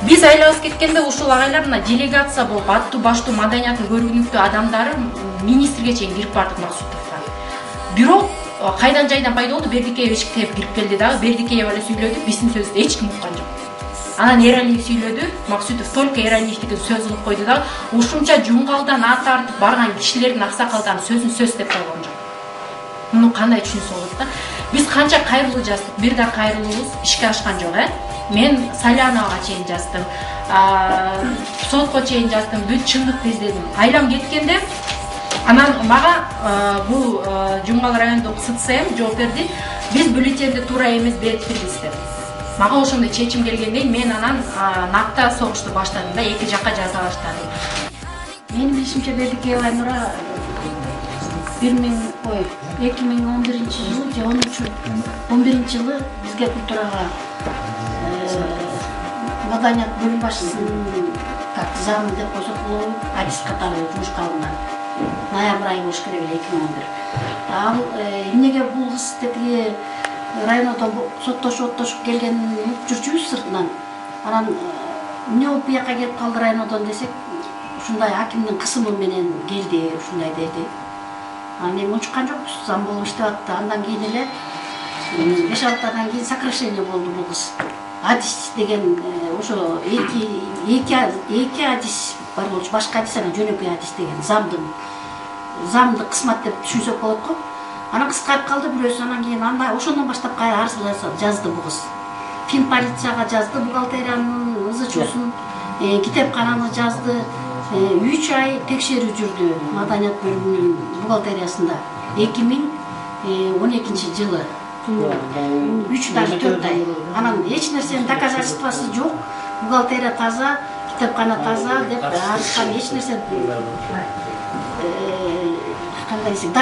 Биз айлабыз кеткенде ушул агайлар мына делегация болуп аттуу баштуу маданияттын көрүнүктүү адамдары министрге чейин кирип бардык Максутовго. Бирок кайдан жайдан пайда болду? Бердикеева эшикте кирип келди дагы, Бердикеева эле сүйлөдү, биздин сөздү эч ким уккан жок. Анан Эралиев сүйлөдү, Максутов только Эралиевдикин сөз кылып койду да, ушунча жумгалдан ат тартып барган кишилердин аксакалдарын сөзүн сөз деп койгон жок. Муну кандай түшүнсө болот да? Биз канча кайрылуу жаздык, бир да кайрылуубуз ишке ашкан жок, Мен Саляновага чейин жаздым, сотко чейин жаздым, бүт чындыкты издедим. Айлам кеткенде, анан мага бул Жумгал райондук СЦМ жооп берди. Биз бюллетенди туура эмес бериппиз деп. Мага ошондой чечим келгендей, мен анан накта согушту баштадым да, эки жакка жаза баштадым. Менин билишимче Бердикеева Айнура 2011 жылы же 11-жылы бизге культурага маданият бөлүм башчысынын замы деп койсок болобу, адис катары жумушка алынган. Ноябрь айы болуш керек эле 2011. Ал эмнеге бул кыз тетиги райондон соттошуп келгенин жүрчүбүз сыртынан. Анан эмне болуп бияка келип калды райондон десек, ушундай акимдин кысымы менен келди, ушундай деди. Анан эми учкан жокпуз, зам болуп иштеп атты. Андан кийин эле 5 аптадан кийин сокращение болду бул кыз. Адис деген ошо эки адис бар болчу, башка адис анан жөнөкөй адис деген замдык кызмат деп түшүнсөк болот го. Анан кыскарып калды бирөөсү, анан кийин андай ошондон баштап кайра арыз жазды бул кыз. Фин полицияга жазды, бухгалтериянын ызычуусун, китепкананы жазды. 3 ай текшерүү жүрдү маданият бөлүмүнүн бухгалтериясында 2012 жылы. 3 даже 4 ай. Анан эч нерсенин доказательствосы жок. Бухгалтерия таза, китепкана таза деп арызган эч нерсе кандай десек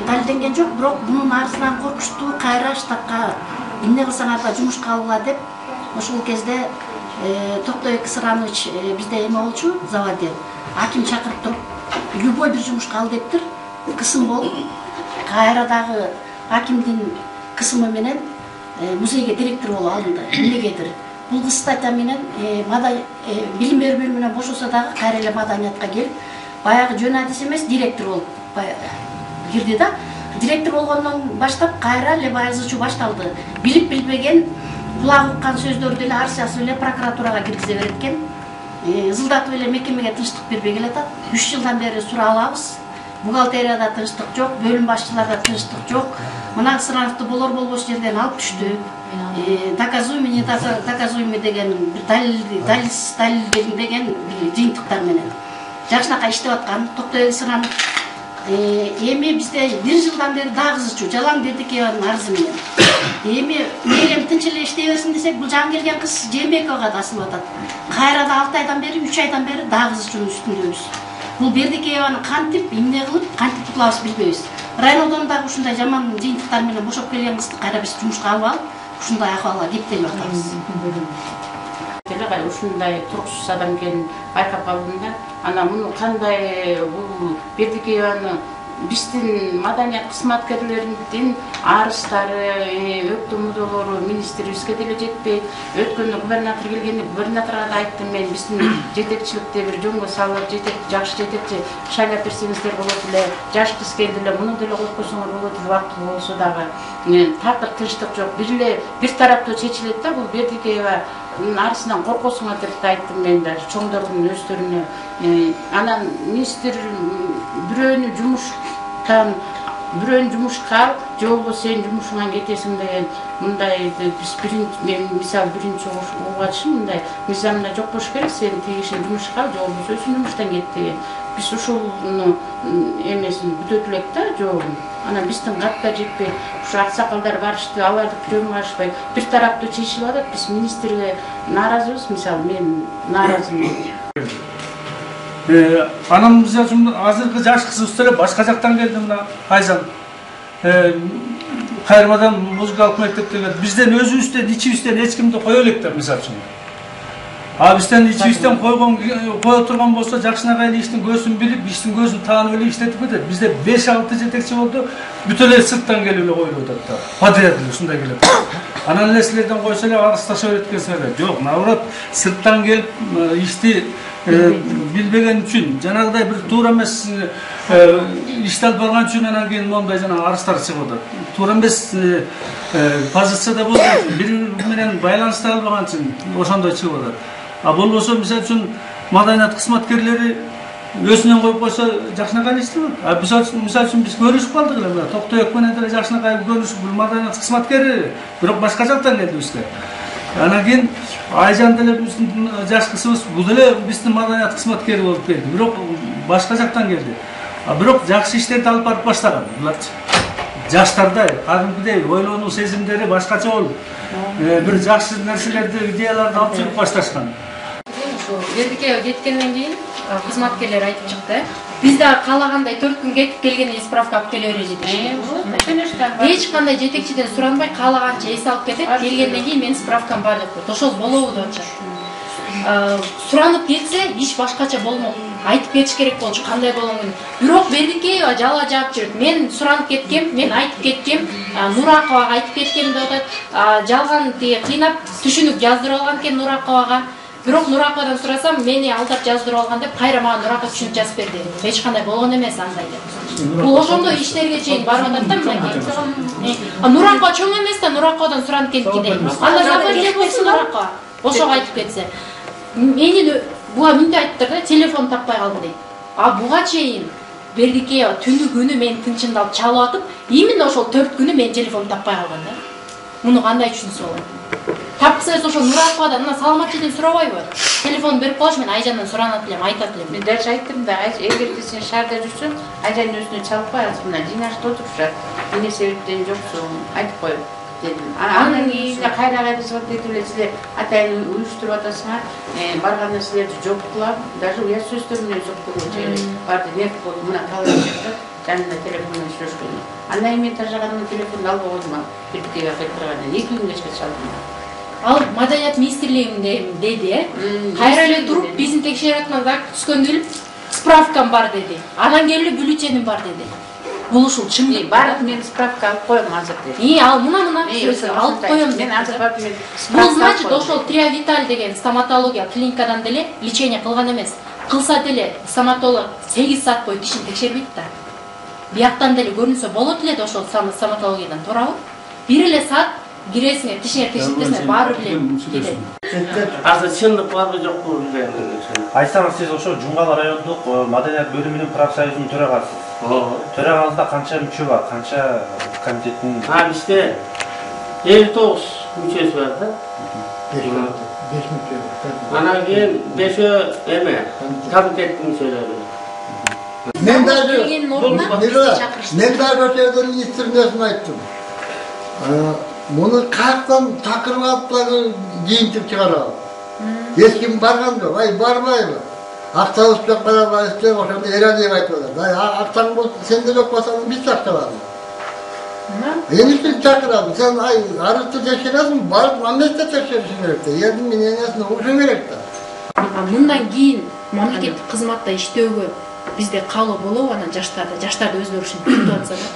далилденген жок. Бирок мунун арызынан коркуштуу кайра штабка эмне кылсаңар да жумушка алгыла деп ошол кезде Токтой Кысыранович бизде эме болчу, заводир. Аким чакырып туруп, любой бир жумушка ал дептир. Кысым болуп, кайра дагы акимдин кысымы менен музейге директор болуп алынды. Эмнегедир? Бул кыз статья менен билим берүү бөлүмүнөн бошосо дагы кайра эле маданиятка келип, баягы жөн адис эмес директор болуп кирди да. Директор болгондон баштап кайра эле баягы ызычуу башталды. Билип билбеген кулак уккан сөздөрдү эле арсиясы эле прокуратурага киргизе берет экен. Ызылдатып эле мекемеге тынчтык бербей келатат. 3 жылдан бери суралабыз. Бухгалтерияда тынчтык жок, бөлүм башчыларда тынчтык жок. Мына Кысырановду болор-болбош жерден алып түштү. Доказуемый, не доказуемый деген далил деген жыйынтыктар менен. Жакшынакай иштеп аткан Токтой Кысыранов эми бизде 1 жылдан бери дагы ызычуу жалаң Бердикееванын арызы менен. Эми мээрем тынч эле иштей берсин десек, бул жаңы келген кыз Жээнбековага да асылып атат. Кайра да 6 айдан бери, 3 айдан бери дагы ызычуунун үстүндөбүз. Бул Бердикееваны кантип, эмне кылып, кантип кутулабыз билбейбиз. Райондон дагы ушундай жаман жыйынтыктар менен бошоп келген кызды кайра биз жумушка алып алып, ушундай акыбалга кептелип атабыз. Ушундай туруксуз адам экенин байкап калдым да. Анан муну кандай бул Бердикееваны биздин маданият кызматкерлеринин арыздары, өктөмүдөлөрү министрибизге деле жетпейт. Өткөндө губернатор келгенде губернаторго да айттым мен, биздин жетекчиликте бир жөнгө салып, жакшы жетекчи шайлап берсеңиздер болот эле. Жаш кыз келди эле, муну деле коюп койсоңор болот эле, убактылуу болсо дагы. Таптык тынчтык жок. Бир тараптуу чечилет да, бул Бердикеева арысынан коркосуңар деп айттым мен да, чоңдордун өздөрүнө. Анан министр бирөөнү жумушка ал, же болбосо сен жумушуңан кетесиң деген мындай биз мен мисалы биринчи угачым мындай мыйзамда жок болуш керек, сен тигишин жумушка ал, же болбосо өзүң жумуштан кет деген. Биз ушуну эмесин күтөт элек да, жообун. Анан биздин каттар жетпей, ушу аксакалдар барышты, аларды күрөмү ашпай, бир тараптуу чечилип атат. Биз министрге нааразыбыз, мисалы мен нааразымын. Анам азыркы жаш кызыбыз эле башка жактан келди, мына Айзан. Кайрымадан музыкалык мектептен бизден өзүбүздөн ичибизден эч кимди кое элек деп мисалы үчүн. Бизден ичибизден кое турган болсо жакшынакай эле иштин көзүн билип, иштин көзүн таанып эле иштетип кетет. Бизде 5-6 жетекчи болду, бүт эле сырттан келип эле коюлуп атат да. Подряд эле ушундай келет. Анан эле силерден койсо эле арыздаша берет экенсиңер. Жок, наоборот, сырттан келип ишти билбеген үчүн, жанагыдай бир туура эмес ишти алып барган үчүн анан кийин мондай жана арыздар чыгып атат. Туура эмес позицияда болуп, бири менен байланышта албаган үчүн ошондой чыгып атат. А болбосо, мисалы үчүн маданият кызматкерлери өзүнөн коюп койсо жакшынакай иштеп атат. Мисалы үчүн биз көрүшүп калдык эле мына Токтоек менен деле жакшынакай көрүшүп, бул маданият кызматкери, бирок башка жактан келди бизге. Анан кийин Айжан деле биздин жаш кызыбыз, бул деле биздин маданият кызматкери болуп келди, бирок башка жактан келди. А бирок жакшы иштерди алып барып баштаган. Буларчы жаштардай, кадимкидей ойлонуу сезимдери башкача болуп, бир жакшы нерселерди, идеяларды алып чыгып башташкан. Бердикеге кеткенден кийин кызматкерлер айтып чыкты. Биз да каалагандай 4 күн кетип келгенде справка алып келе бережи дешти. Эч кандай жетекчиден суранбай каалаганча эс алып кетет. Келгенден кийин менин справкам бар деп коет. Ошол болобу деп атышат. Суранып кетсе иш башкача болмок. Айтып кетиш керек болчу кандай болгонун. Бирок Бердикеева жала жаап жүрөт. Мен суранып кеткем, мен айтып кеткем, Нураковага айтып кеткем деп атат. Жалган кыйнап түшүнүк жаздырып алган экен Нураковага. Бирок Нураковадан сурасам, мени алдап жаздырып алган деп, кайра мага Нураков түшүнүк жазып берди. Эч кандай болгон эмес андай деп. Бул ошондой иштерге чейин барып атат да мынакей. Нуракова чоң эмес да, Нураковадан суранып кеткиде. Анда жабайы болсун Нуракова. Ошого айтып кетсе. Мени буга мынтип айттыр да, телефон таппай калдым дейт. А буга чейин Бердикеева түнү күнү мени тынчында алып чалып атып, именно ошол 4 күнү мен телефон таппай калган да. Муну кандай түшүнсө болот? Тапсаңыз ошо Нураковадан мына саламатчыдан сурабайбы? Телефон берип коюш, мен Айжандан суранат элем, айтат элем. Мен даже айттым да, эгерде сен шаарда жүрсөң, Айжан өзүнө чалып кой, мына жыйнашта отурушат. Эмне себептен жоксуң, айтып кой дедим. Андан кийин кайра звонок этип эле силер атайын уюштуруп атасыңар, барганда силерди жоктулап, даже уят сөздөр менен жоктулуп барды нерв болуп, мына калып жанында телефондон сүйлөшкөн. Андан кийин мен тажаганымда телефонду албай койдум. Бердикеге кайтыргандан 2 күн кечке чалдым. Ал маданият министрлигинде деди, кайра эле туруп биздин текшерип атканда түскөндө билип справкам бар деди. Анан келип бюллетеним бар деди. Бул ушул чын барып мен справка алып коем азыр деди. Ал мына алып коем. Мен азыр барып мен бул значит ошол Триавиталь деген стоматология клиникадан деле лечение кылган эмес. Кылса деле стоматолог 8 саат бою тишин текшербейт да. Бияктан деле көрүнсө болот эле ошол стоматологиядан туурабы? 1 эле саат киресиңер, тишиңер текшертпесиңер баары билем кетет. Азыр чындык барбы жокпу билбейм. Айтсаңыз, сиз ошо Жунгал райондук маданият бөлүмүнүн профсоюзунун төрагасысыз. Төрагаңызда канча мүчө бар? Канча комитеттин? Бизде 59 мүчөсү бар да. 5 мүчө. Анан кийин 5 эме комитеттин мүчөлөрү. Мен даже ошол министрдин айттым. Муну каяктан чакырып алып дагы жыйынтык чыгарабы? Эч ким барган жок, барбайбы? Акчабыз жок барабайбыз деп ошондо Эралиев айтып атат. Акчаң болсо сен да жок болсоң биз чакырабыз. Эмне үчүн чакырабыз? Сен арызды текшересиң, барып мамлекетте текшеришиң керек да. Элдин мнениясын угушуң керек да. Мындан кийин мамлекеттик кызматта иштөөгө бизде каалоо болобу анан жаштарды өзлөрү үчүн күтүп атса да.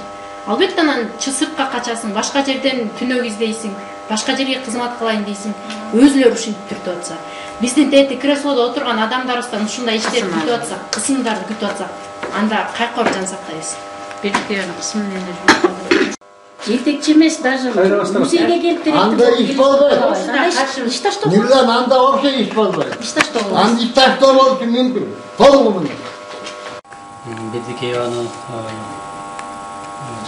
Албетте анан сыртка качасың, башка жерден түнөк издейсиң, башка жерге кызмат кылайын дейсиң, өзлөрү үчүн түртүп атса. Биздин тети креслодо отурган адамдарыбыздан ушундай иштерди күтүп атсак, кысымдарды күтүп атсак, анда кайка барып жан сактайбыз. Бердикееванын кысымы менен жүрөт. Жетекчи эмес даже музейге келип директор. Анда иш болбойт. Иш таштоо. Милан анда вообще иш болбойт. Иш таштоо. Анда иш таштоо болушу мүмкүн. Толугу менен. Бердикееваны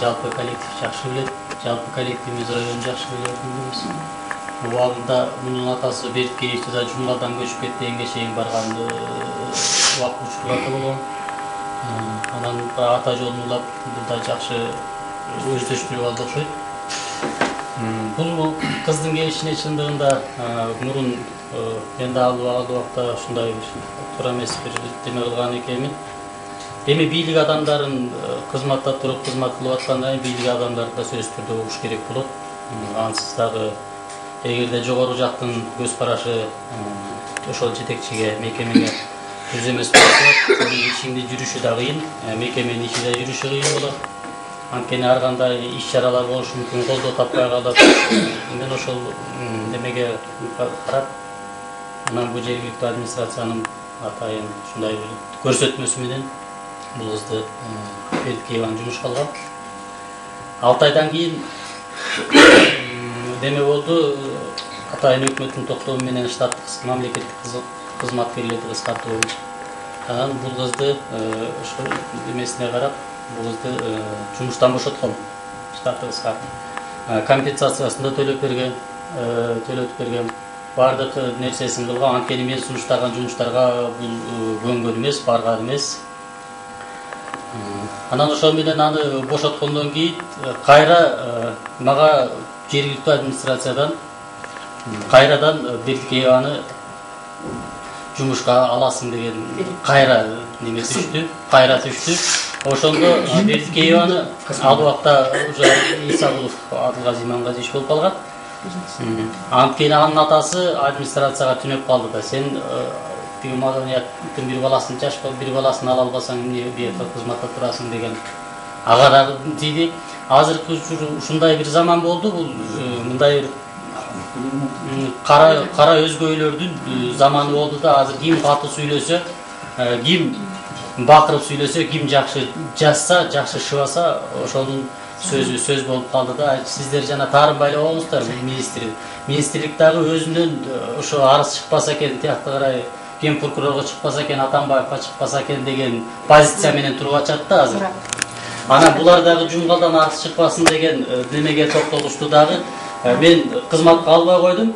жалпы коллектив жакшы билет, жалпы коллективimiz район жакшы билет. Убагында мунун атасы Бердикеевди да Жумгалдан көчүп кеткенге чейин барганды убак учурларды болгон. Анан ата жолун улап, да жакшы өздөштүрүп алды окшойт. Бул кыздын келишине чындыгында мурун мен да ал убакта ушундай туура эмес бир деме кылган экенмин. Эми бийлик адамдарын кызматта туруп кызмат кылып атканда бийлик адамдарды да сөзсүз түрдө угуш керек болот. Ансыз дагы эгерде жогору жактын көз карашы ошол жетекчиге, мекемеге түз эмес болсо, ишинди жүрүшү да кыйын, мекеменин иши да жүрүшү кыйын болот. анткени ар кандай иш-чаралар болушу мүмкүн, колдоо таппай калат. Мен ошол немеге карап, анан бул жергиликтүү администрациянын атайын ушундай бир көрсөтмөсү менен бул кызды Бердикееваны жумушка алгам. 6 айдан кийин деме болду, атайын өкмөттүн токтому менен штаттык мамлекеттик кызматкерлерди кыскартуу боюнча. Анан бул кызды ошол эмесине карап, бул кызды жумуштан бошотком. Штатты кыскартып. Компенсациясын да төлөп берген. Бардык нерсесин кылган. Анткени мен сунуштаган жумуштарга бул көнгөн эмес, барган эмес. Анан ошол менен аны бошоткондон кийин кайра мага жергиликтүү администрациядан кайрадан Бердикееваны жумушка аласың деген кайра неме түштү, Ошондо Бердикееваны ал убакта уже Исагулов Адылгазы Имангазиевич болуп калган. Анткени анын атасы администрацияга түнөп калды да, сен тиги маданияттын бир баласын бир баласын ала албасаң эмне бияка кызматта турасың деген ага дагы тийди. Азыркы ушундай бир заман болду, бул мындай кара өзгөйлөрдүн заманы болду да, азыр ким катуу сүйлөсө, ким бакырып сүйлөсө, ким жакшы жазса, жакшы шыбаса, ошонун сөзү сөз болуп калды да. Сиздер жана таарынбай эле коңуздар, министрлик дагы өзүнөн ошо арыз чыкпаса экен, тиякты карай ген прокурорго чыкпаса экен, Атамбаевга чыкпаса экен деген позиция менен туруп атышат да азыр. Анан булар дагы жумгалдан арыз чыкпасын деген немеге токтолушту дагы. Мен кызматка албай койдум.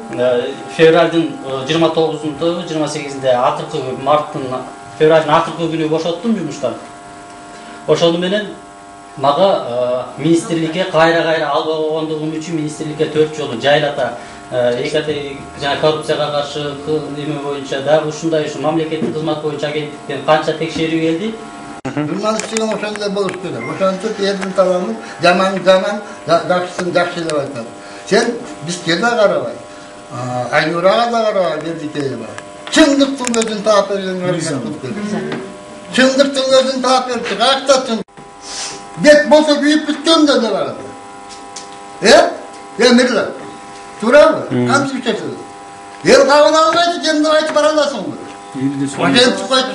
Февралдын 29-унда, 28-inde акыркы февралдын акыркы күнү бошоттум жумуштан. Ошону менен мага министрликке кайра албай койгондугум үчүн министрликке 4 жолу жайлата жана коррупцияга каршы неме боюнча дагы ушундай мамлекеттик кызмат боюнча агенттиктен канча текшерүү келди. Журналисттигин ошондой болуш керек. Ошентип элдин талабын жаман, жакшысын жакшы деп айтат. Sen bizge de karabay, Aynur'a da karabay Berдикеева. Çındıktın gözün taap vergen hareket tuttu. Çındıktın gözün taap verdik, akta çındık. Bet bolsa büyük bitken de vardı. Mirla, tura mı? Kamçı bir çekti. El kavun almaydı, kendini açıp aralasın mı? Vajen çıkmaydı.